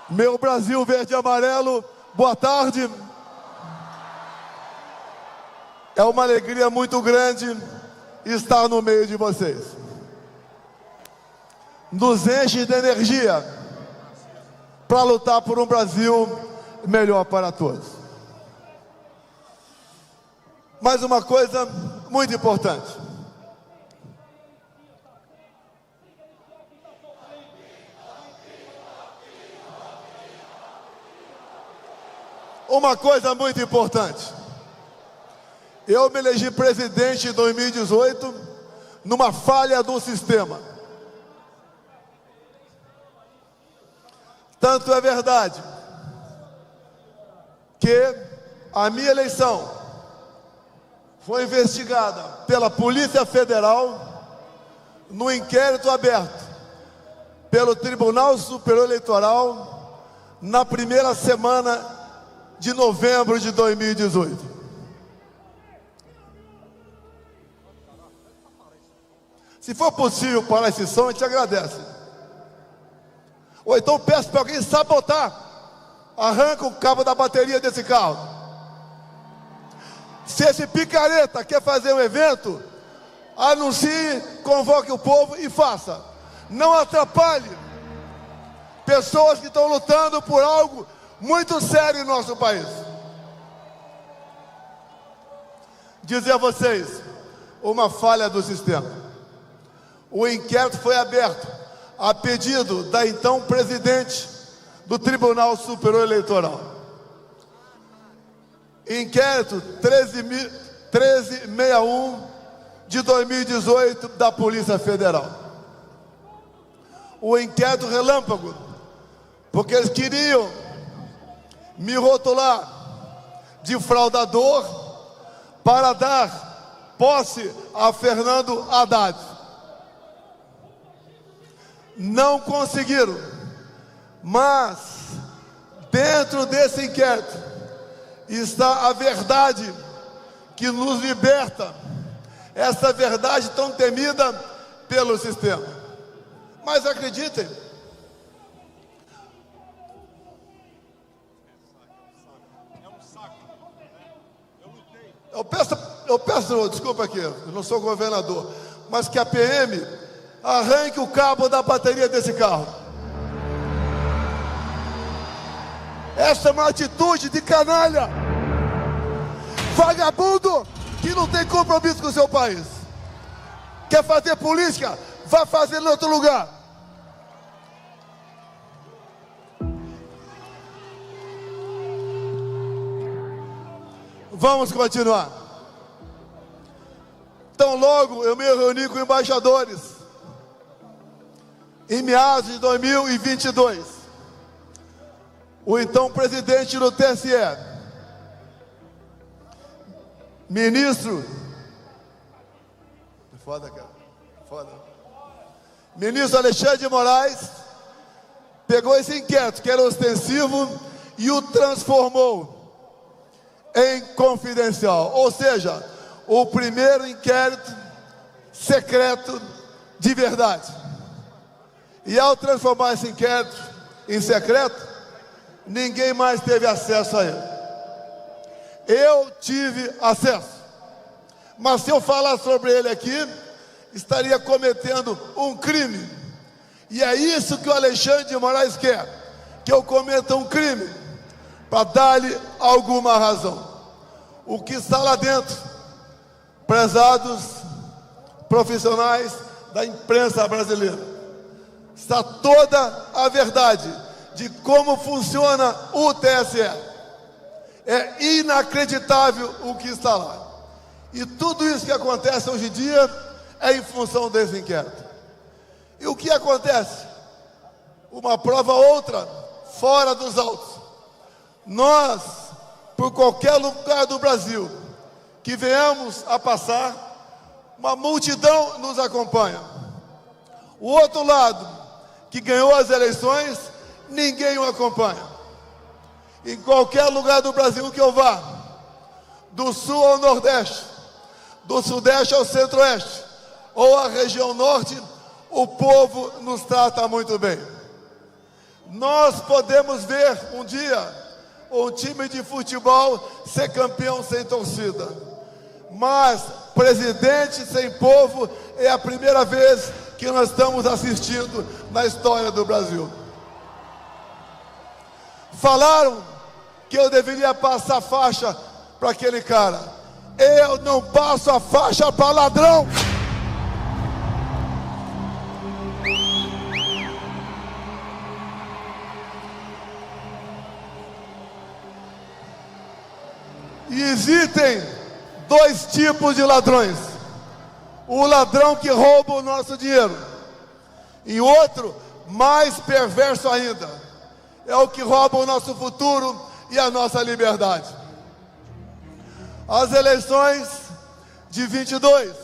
Meu Brasil verde e amarelo, boa tarde. É uma alegria muito grande estar no meio de vocês. Nos enche de energia para lutar por um Brasil melhor para todos. Mas uma coisa muito importante. Uma coisa muito importante. Eu me elegi presidente em 2018 numa falha do sistema. Tanto é verdade que a minha eleição foi investigada pela Polícia Federal no inquérito aberto pelo Tribunal Superior Eleitoral na primeira semana de novembro de 2018. Se for possível parar esse som, a gente agradece. Ou então peço para alguém sabotar. Arranca o cabo da bateria desse carro. Se esse picareta quer fazer um evento, anuncie, convoque o povo e faça. Não atrapalhe pessoas que estão lutando por algo muito sério em nosso país. Dizer a vocês, uma falha do sistema. O inquérito foi aberto a pedido da então presidente do Tribunal Superior Eleitoral. Inquérito 1361 de 2018 da Polícia Federal. O inquérito relâmpago, porque eles queriam me rotular de fraudador para dar posse a Fernando Haddad. Não conseguiram, mas dentro desse inquérito está a verdade que nos liberta, essa verdade tão temida pelo sistema. Mas acreditem, eu peço, desculpa aqui, eu não sou governador, mas que a PM arranque o cabo da bateria desse carro. Essa é uma atitude de canalha, vagabundo, que não tem compromisso com o seu país. Quer fazer política? Vá fazer em outro lugar. Vamos continuar. Então logo eu me reuni com embaixadores em meados de 2022. O então presidente do TSE, ministro, foda, cara, foda. Ministro Alexandre de Moraes pegou esse inquérito que era ostensivo e o transformou em confidencial, ou seja, o primeiro inquérito secreto de verdade. E ao transformar esse inquérito em secreto, ninguém mais teve acesso a ele. Eu tive acesso, mas se eu falar sobre ele aqui, estaria cometendo um crime. E é isso que o Alexandre de Moraes quer, que eu cometa um crime, para dar-lhe alguma razão. O que está lá dentro, prezados profissionais da imprensa brasileira, está toda a verdade de como funciona o TSE. É inacreditável o que está lá. E tudo isso que acontece hoje em dia é em função desse inquérito. E o que acontece? Uma prova outra, fora dos autos. Nós, por qualquer lugar do Brasil que venhamos a passar, uma multidão nos acompanha. O outro lado, que ganhou as eleições, ninguém o acompanha. Em qualquer lugar do Brasil que eu vá, do sul ao nordeste, do sudeste ao centro-oeste, ou a região norte, o povo nos trata muito bem. Nós podemos ver um dia um time de futebol ser campeão sem torcida, mas presidente sem povo é a primeira vez que nós estamos assistindo na história do Brasil. Falaram que eu deveria passar faixa para aquele cara. Eu não passo a faixa para ladrão. E existem dois tipos de ladrões: o ladrão que rouba o nosso dinheiro, e outro, mais perverso ainda, é o que rouba o nosso futuro e a nossa liberdade. As eleições de 22,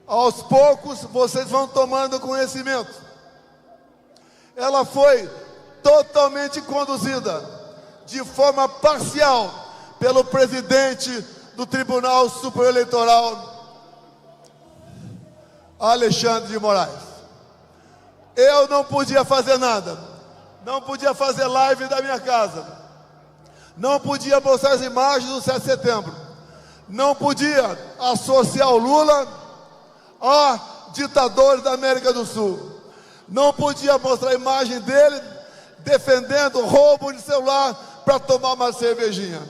aos poucos vocês vão tomando conhecimento. Ela foi totalmente conduzida de forma parcial pelo presidente do Tribunal Superior Eleitoral, Alexandre de Moraes. Eu não podia fazer nada, não podia fazer live da minha casa, não podia mostrar as imagens do 7 de setembro, não podia associar o Lula a ditadores da América do Sul, não podia mostrar a imagem dele defendendo roubo de celular para tomar uma cervejinha.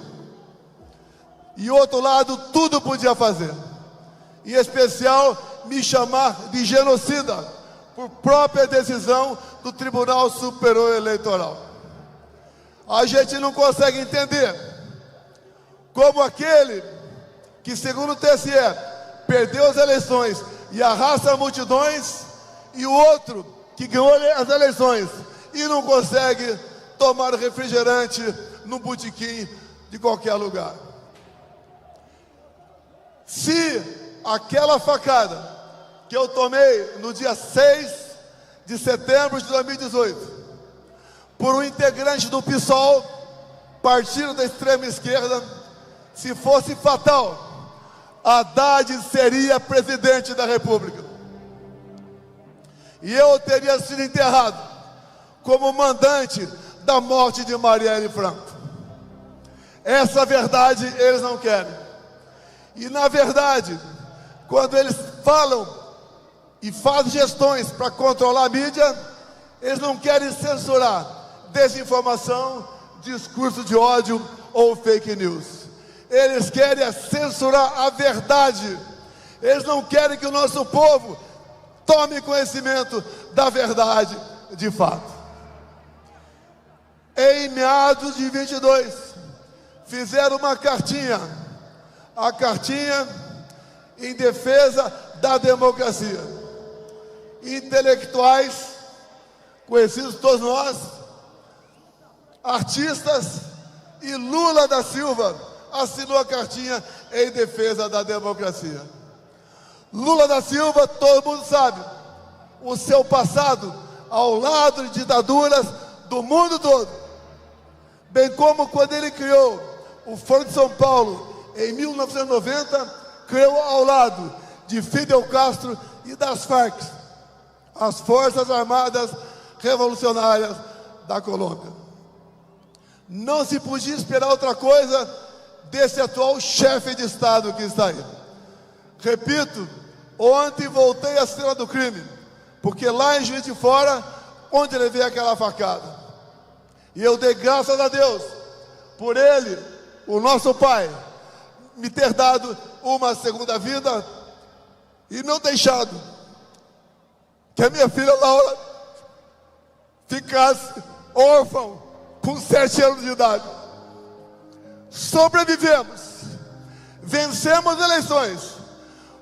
E outro lado, tudo podia fazer, em especial me chamar de genocida, por própria decisão do Tribunal Superior Eleitoral. A gente não consegue entender como aquele que, segundo o TSE, perdeu as eleições e arrasta multidões, e o outro que ganhou as eleições e não consegue tomar refrigerante no botequim de qualquer lugar. Se aquela facada que eu tomei no dia 6 de setembro de 2018, por um integrante do PSOL, partido da extrema esquerda, se fosse fatal, Haddad seria presidente da República. E eu teria sido enterrado como mandante da morte de Marielle Franco. Essa verdade eles não querem. E na verdade, quando eles falam e fazem gestões para controlar a mídia, eles não querem censurar desinformação, discurso de ódio ou fake news. Eles querem censurar a verdade. Eles não querem que o nosso povo tome conhecimento da verdade de fato. Em meados de 22, fizeram uma cartinha, a cartinha em defesa da democracia. Intelectuais, conhecidos todos nós, artistas, e Lula da Silva assinou a cartinha em defesa da democracia. Lula da Silva, todo mundo sabe, o seu passado ao lado de ditaduras do mundo todo, bem como quando ele criou o Foro de São Paulo em 1990, criou ao lado de Fidel Castro e das Farc, as Forças Armadas Revolucionárias da Colômbia. Não se podia esperar outra coisa desse atual chefe de Estado que está aí. Repito, ontem voltei à cena do crime, porque lá em Juiz de Fora, onde levei aquela facada, e eu dei graças a Deus por ele, o nosso pai, me ter dado uma segunda vida e não deixado que a minha filha Laura ficasse órfã com 7 anos de idade. Sobrevivemos, vencemos eleições,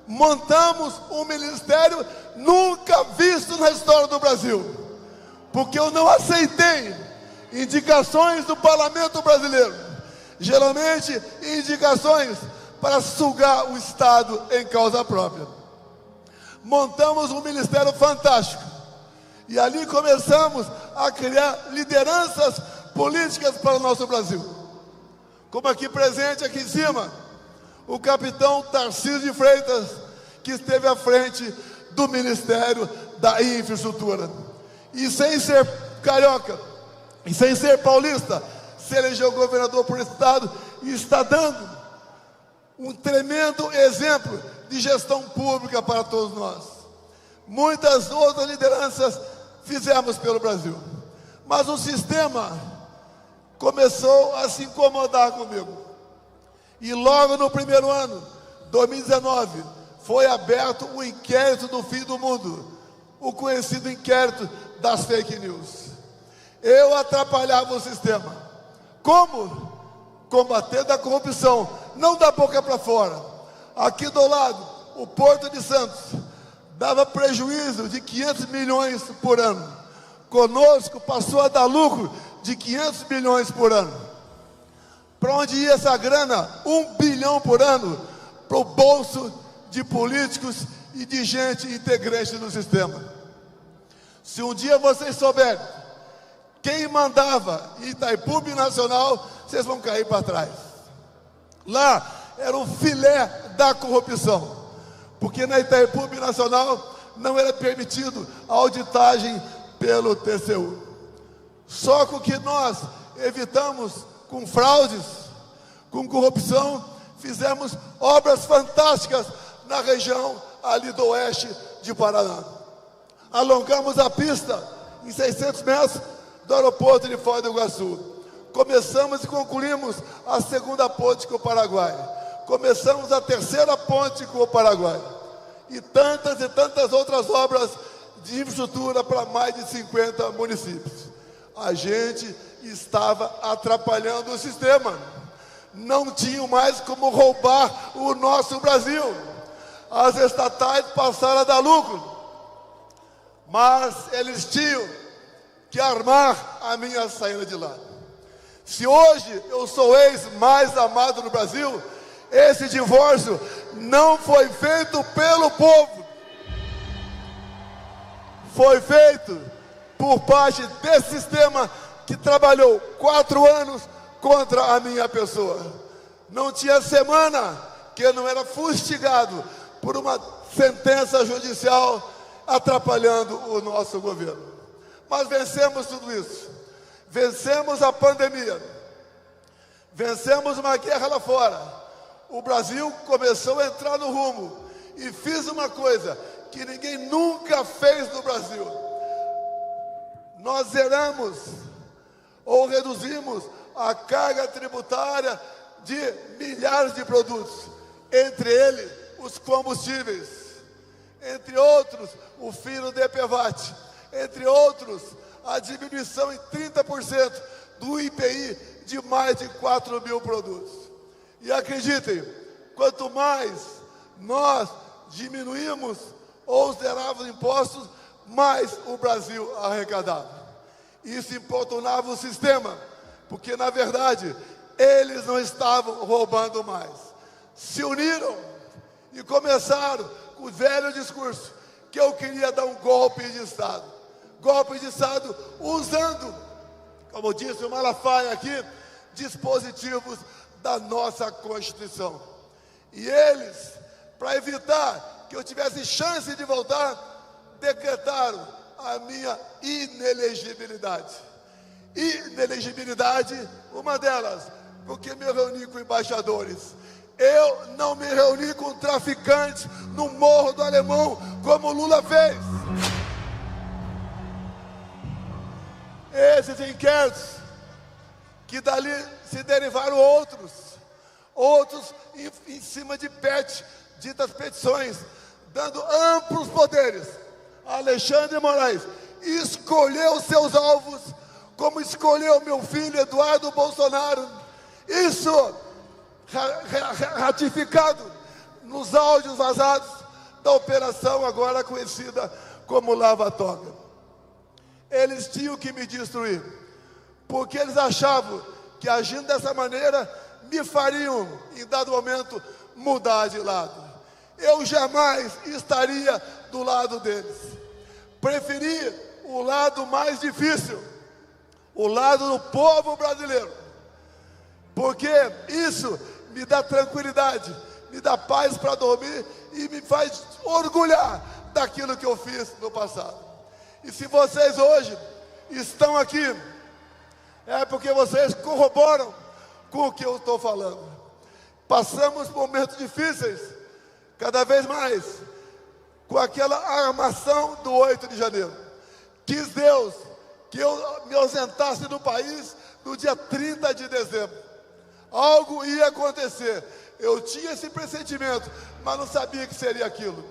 montamos um ministério nunca visto na história do Brasil, porque eu não aceitei indicações do parlamento brasileiro, geralmente indicações para sugar o Estado em causa própria. Montamos um ministério fantástico e ali começamos a criar lideranças políticas para o nosso Brasil, como aqui presente, aqui em cima, o capitão Tarcísio de Freitas, que esteve à frente do Ministério da Infraestrutura, e sem ser carioca, e sem ser paulista, se elegeu governador por estado e está dando um tremendo exemplo de gestão pública para todos nós. Muitas outras lideranças fizemos pelo Brasil, mas o sistema começou a se incomodar comigo. E logo no primeiro ano, 2019, foi aberto o inquérito do fim do mundo, o conhecido inquérito das fake news. Eu atrapalhava o sistema. Como? Combatendo a corrupção, não da boca para fora. Aqui do lado, o Porto de Santos dava prejuízo de 500 milhões por ano. Conosco passou a dar lucro de 500 milhões por ano. Para onde ia essa grana? 1 bilhão por ano para o bolso de políticos e de gente integrante do sistema. Se um dia vocês souberem quem mandava em Itaipu Binacional, vocês vão cair para trás. Lá era o filé da corrupção, porque na Itaipu Binacional não era permitido a auditagem pelo TCU. Só com que nós evitamos com fraudes, com corrupção, fizemos obras fantásticas na região ali do oeste de Paraná. Alongamos a pista em 600 metros do aeroporto de Foz do Iguaçu. Começamos e concluímos a segunda ponte com o Paraguai. Começamos a terceira ponte com o Paraguai. E tantas outras obras de infraestrutura para mais de 50 municípios. A gente estava atrapalhando o sistema. Não tinham mais como roubar o nosso Brasil. As estatais passaram a dar lucro, mas eles tinham que armar a minha saída de lá. Se hoje eu sou o ex mais amado no Brasil, esse divórcio não foi feito pelo povo. Foi feito por parte desse sistema que trabalhou 4 anos contra a minha pessoa. Não tinha semana que eu não era fustigado por uma sentença judicial atrapalhando o nosso governo. Mas vencemos tudo isso. Vencemos a pandemia. Vencemos uma guerra lá fora. O Brasil começou a entrar no rumo. E fiz uma coisa que ninguém nunca fez no Brasil. Nós zeramos ou reduzimos a carga tributária de milhares de produtos, entre eles os combustíveis, entre outros o fino de EPVAT, entre outros a diminuição em 30% do IPI de mais de 4 mil produtos. E acreditem, quanto mais nós diminuímos ou zerávamos impostos, mais o Brasil arrecadava. Isso importunava o sistema, porque na verdade eles não estavam roubando mais. Se uniram e começaram com o velho discurso que eu queria dar um golpe de Estado. Golpe de Estado usando, como disse o Malafaia aqui, dispositivos da nossa Constituição. E eles, para evitar que eu tivesse chance de voltar, decretaram a minha inelegibilidade. Inelegibilidade, uma delas, porque me reuni com embaixadores. Eu não me reuni com traficantes no Morro do Alemão, como Lula fez. Esses inquéritos, que dali se derivaram outros em cima de ditas petições, dando amplos poderes. Alexandre de Moraes escolheu seus alvos, como escolheu meu filho Eduardo Bolsonaro. Isso ratificado nos áudios vazados da operação agora conhecida como Lava Toga. Eles tinham que me destruir, porque eles achavam que agindo dessa maneira me fariam, em dado momento, mudar de lado. Eu jamais estaria do lado deles. Preferi o lado mais difícil, o lado do povo brasileiro, porque isso me dá tranquilidade, me dá paz para dormir e me faz orgulhar daquilo que eu fiz no passado. E se vocês hoje estão aqui, é porque vocês corroboram com o que eu estou falando. Passamos momentos difíceis, cada vez mais, com aquela armação do 8 de janeiro. Quis Deus que eu me ausentasse do país no dia 30 de dezembro. Algo ia acontecer. Eu tinha esse pressentimento, mas não sabia que seria aquilo.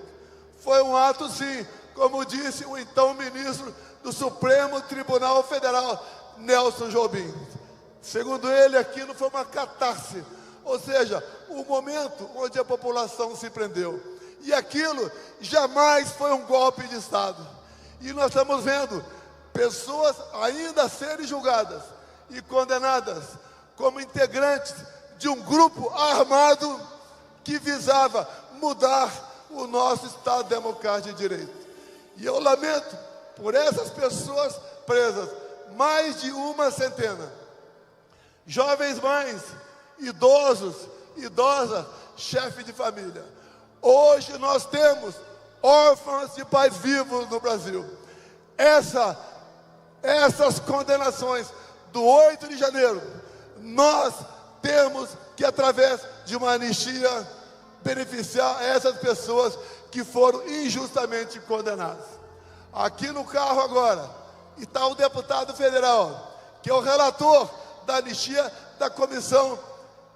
Foi um ato, sim, como disse o então ministro do Supremo Tribunal Federal, Nelson Jobim. Segundo ele, aquilo foi uma catarse, ou seja, um momento onde a população se prendeu. E aquilo jamais foi um golpe de Estado. E nós estamos vendo pessoas ainda serem julgadas e condenadas como integrantes de um grupo armado que visava mudar o nosso Estado democrático de direito. E eu lamento por essas pessoas presas, mais de uma centena. Jovens mães, idosos, idosas, chefe de família. Hoje nós temos órfãos de pais vivos no Brasil. Essas condenações do 8 de janeiro, nós temos que, através de uma anistia, beneficiar essas pessoas que foram injustamente condenadas. Aqui no carro agora está o deputado federal, que é o relator da anistia da Comissão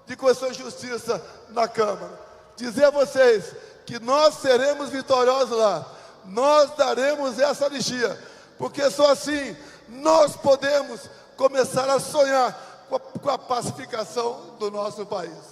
de Constituição e Justiça na Câmara. Dizer a vocês que nós seremos vitoriosos lá, nós daremos essa anistia, porque só assim nós podemos começar a sonhar com a pacificação do nosso país.